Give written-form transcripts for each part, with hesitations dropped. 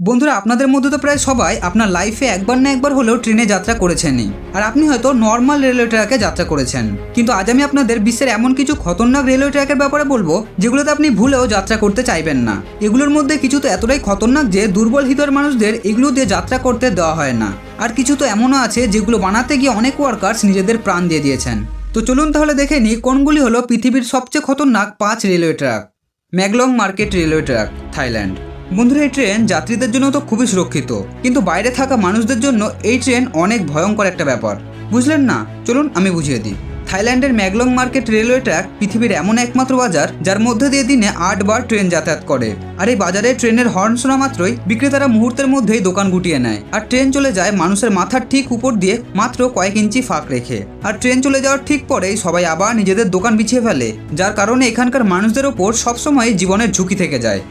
বন্ধুরা আপনাদের মধ্যে তো প্রায় সবাই আপনার লাইফে একবার না একবার হলেও ট্রেনে যাত্রা করেছেনই। আর আপনি হয়তো নর্মাল রেলওয়ে ট্র্যাকে যাত্রা করেছেন, কিন্তু আজ আমি আপনাদের বিশ্বের এমন কিছু খতরনাক রেলওয়ে ট্র্যাকের ব্যাপারে বলবো যেগুলোতে আপনি ভুলেও যাত্রা করতে চাইবেন না। এগুলোর মধ্যে কিছু তো এতটাই খতরনাক যে দুর্বল হৃদয়ের মানুষদের এগুলো দিয়ে যাত্রা করতে দেওয়া হয় না। আর কিছু তো এমনও আছে যেগুলো বানাতে গিয়ে অনেক ওয়ার্কার্স নিজেদের প্রাণ দিয়ে দিয়েছেন। তো চলুন তাহলে দেখে নিই কোনগুলি হলো পৃথিবীর সবচেয়ে খতরনাক 5 railway track. Maeklong market railway track, Thailand. বন্ধুরা, এই ট্রেন যাত্রীদের জন্য তো খুবই সুরক্ষিত, কিন্তু বাইরে থাকা মানুষদের জন্য এই ট্রেন অনেক ভয়ঙ্কর একটা ব্যাপার। বুঝলেন না? চলুন আমি বুঝিয়ে দিই। থাইল্যান্ডের ম্যাগলং মার্কেট রেলওয়ে ট্র্যাক পৃথিবীর এমন একমাত্র বাজার যার মধ্যে দিয়ে দিনে 8 বার ট্রেন যাতায়াত করে। আর এই বাজারে ট্রেনের হর্ন শোনা মাত্রই বিক্রেতারা মুহূর্তের মধ্যেই দোকান গুটিয়ে নেয়, আর ট্রেন চলে যায় মানুষের মাথার ঠিক উপর দিয়ে মাত্র কয়েক ইঞ্চি ফাঁক রেখে। আর ট্রেন চলে যাওয়ার ঠিক পরেই সবাই আবার নিজেদের দোকান বিছিয়ে ফেলে, যার কারণে এখানকার মানুষদের ওপর সবসময় জীবনের ঝুঁকি থেকে যায়।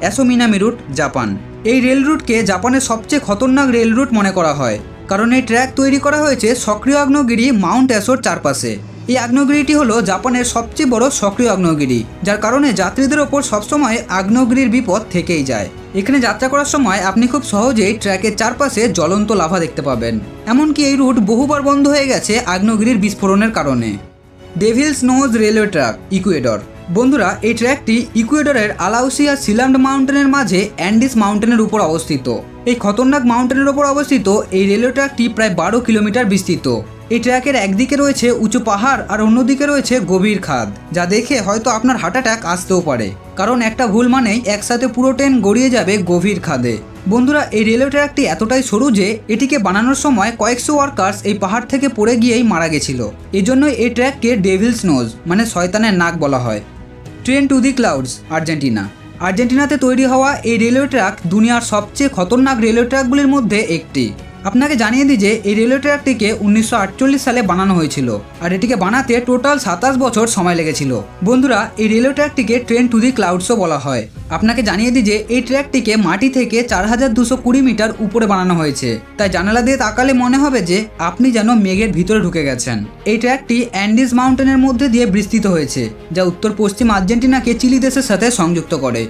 Aso Minami route, Japan. এই রেল রুটকে জাপানের সবচেয়ে খতরনাক রেল রুট মনে করা হয়, কারণ এই ট্র্যাক তৈরি করা হয়েছে সক্রিয় আগ্নেয়গিরি মাউন্ট অ্যাসোর চারপাশে। এই আগ্নেয়গিরিটি হলো জাপানের সবচেয়ে বড় সক্রিয় আগ্নেয়গিরি, যার কারণে যাত্রীদের ওপর সবসময় আগ্নেয়গিরির বিপদ থেকেই যায়। এখানে যাত্রা করার সময় আপনি খুব সহজেই ট্র্যাকের চারপাশে জ্বলন্ত লাভা দেখতে পাবেন। এমনকি এই রুট বহুবার বন্ধ হয়ে গেছে আগ্নেয়গিরির বিস্ফোরণের কারণে। Devil's Nose railway track, Ecuador. বন্ধুরা, এই ট্র্যাকটি ইকুয়েডরের আলাউসি আর সিলান্ড মাউন্টেনের মাঝে অ্যান্ডিস মাউন্টেনের উপর অবস্থিত। এই খতরনাক মাউন্টেনের উপর অবস্থিত এই রেলওয়ে ট্র্যাকটি প্রায় 12 কিলোমিটার বিস্তৃত। এই ট্র্যাকের একদিকে রয়েছে উঁচু পাহাড় আর অন্যদিকে রয়েছে গভীর খাদ, যা দেখে হয়তো আপনার হার্ট অ্যাটাক আসতেও পারে, কারণ একটা ভুল মানেই একসাথে পুরো ট্রেন গড়িয়ে যাবে গভীর খাদে। বন্ধুরা, এই রেলওয়ে ট্র্যাকটি এতটাই সরু যে এটিকে বানানোর সময় কয়েকশো ওয়ার্কার্স এই পাহাড় থেকে পড়ে গিয়েই মারা গেছিল। এই জন্যই এই ট্র্যাককে ডেভিলস নোজ মানে শয়তানের নাক বলা হয়। Train to the clouds, Argentina. আর্জেন্টিনাতে তৈরি হওয়া এই রেলওয়ে ট্র্যাক দুনিয়ার সবচেয়ে খতরনাক রেলওয়ে ট্র্যাকগুলির মধ্যে একটি। আপনাকে জানিয়ে দিই যে এই রেলওয়ে ট্র্যাকটিকে 1948 সালে বানানো হয়েছিল, আর এটিকে বানাতে টোটাল 27 বছর সময় লেগেছিল। বন্ধুরা, এই রেলওয়ে ট্র্যাকটিকে ট্রেন টু দি ক্লাউডসও বলা হয়। আপনাকে জানিয়ে দিই যে এই ট্র্যাকটিকে মাটি থেকে 4220 মিটার উপরে বানানো হয়েছে, তাই জানালা দিয়ে তাকালে মনে হবে যে আপনি যেন মেঘের ভিতরে ঢুকে গেছেন। এই ট্র্যাকটি অ্যান্ডিস মাউন্টেনের মধ্যে দিয়ে বিস্তৃত হয়েছে, যা উত্তর পশ্চিম আর্জেন্টিনাকে চিলি দেশের সাথে সংযুক্ত করে।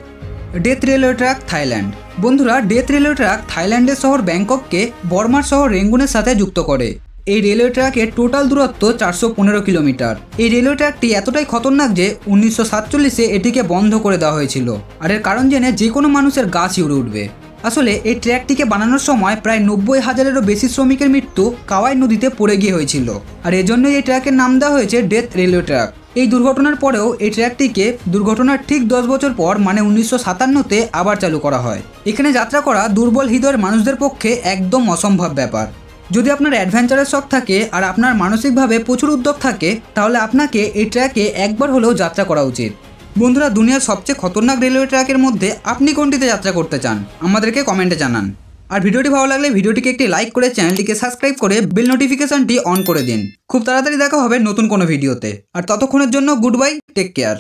Death railway track, Thailand. বন্ধুরা, ডেথ রেলওয়ে ট্র্যাক থাইল্যান্ডের শহর ব্যাংকককে বর্মার শহর রেঙ্গুনের সাথে যুক্ত করে। এই রেলওয়ে ট্র্যাকের টোটাল দূরত্ব 415 কিলোমিটার। এই রেলওয়ে ট্র্যাকটি এতটাই খতরনাক যে 1947-এ এটিকে বন্ধ করে দেওয়া হয়েছিল, আর এর কারণ জেনে যে কোনো মানুষের গা শিউরে উঠবে। আসলে এই ট্র্যাকটিকে বানানোর সময় প্রায় 90,000-এরও বেশি শ্রমিকের মৃত্যু কাওয়াই নদীতে পড়ে গিয়ে হয়েছিল, আর এজন্যই এই ট্র্যাকের নাম দেওয়া হয়েছে ডেথ রেলওয়ে ট্র্যাক। এই দুর্ঘটনার পরেও এই ট্র্যাকটিকে দুর্ঘটনার ঠিক 10 বছর পর মানে 1957-তে আবার চালু করা হয়। এখানে যাত্রা করা দুর্বল হৃদয়ের মানুষদের পক্ষে একদম অসম্ভব ব্যাপার। যদি আপনার অ্যাডভেঞ্চারের শখ থাকে আর আপনার মানসিকভাবে প্রচুর উদ্যোগ থাকে, তাহলে আপনাকে এই ট্র্যাকে একবার হলেও যাত্রা করা উচিত। বন্ধুরা, দুনিয়ার সবচেয়ে খতরনাক রেলওয়ে ট্র্যাকের মধ্যে আপনি কোনটিতে যাত্রা করতে চান আমাদেরকে কমেন্টে জানান। আর ভিডিওটি ভালো লাগলে ভিডিওটিকে একটি লাইক করে চ্যানেলটিকে সাবস্ক্রাইব করে বেল নোটিফিকেশনটি অন করে দিন। খুব তাড়াতাড়ি দেখা হবে নতুন কোনো ভিডিওতে, আর ততক্ষণের জন্য গুড বাই, টেক কেয়ার।